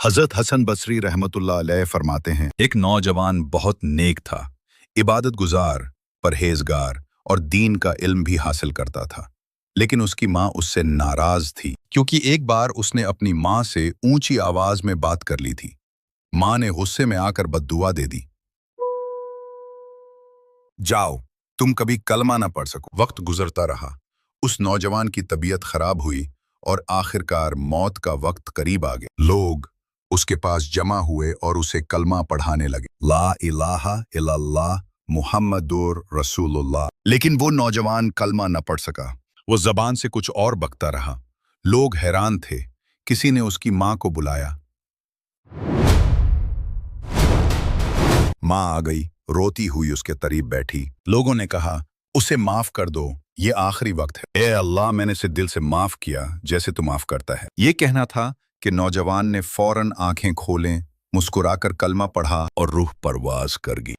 حضرت حسن بصری رحمت اللہ علیہ فرماتے ہیں، ایک نوجوان بہت نیک تھا، عبادت گزار، پرہیزگار اور دین کا علم بھی حاصل کرتا تھا، لیکن اس کی ماں اس سے ناراض تھی کیونکہ ایک بار اس نے اپنی ماں سے اونچی آواز میں بات کر لی تھی۔ ماں نے غصے میں آ کر بددعا دے دی، جاؤ، تم کبھی کلمہ نہ پڑھ سکو۔ وقت گزرتا رہا، اس نوجوان کی طبیعت خراب ہوئی اور آخرکار موت کا وقت قریب آ گیا۔ لوگ اس کے پاس جمع ہوئے اور اسے کلمہ پڑھانے لگے، لا الہ الا اللہ محمد رسول اللہ، لیکن وہ نوجوان کلمہ نہ پڑھ سکا۔ وہ زبان سے کچھ اور بکتا رہا۔ لوگ حیران تھے۔ کسی نے اس کی ماں کو بلایا۔ ماں آ گئی، روتی ہوئی اس کے قریب بیٹھی۔ لوگوں نے کہا، اسے معاف کر دو، یہ آخری وقت ہے۔ اے اللہ، میں نے اسے دل سے معاف کیا جیسے تو معاف کرتا ہے۔ یہ کہنا تھا کہ نوجوان نے فوراً آنکھیں کھولیں، مسکرا کر کلمہ پڑھا اور روح پرواز کر گئی۔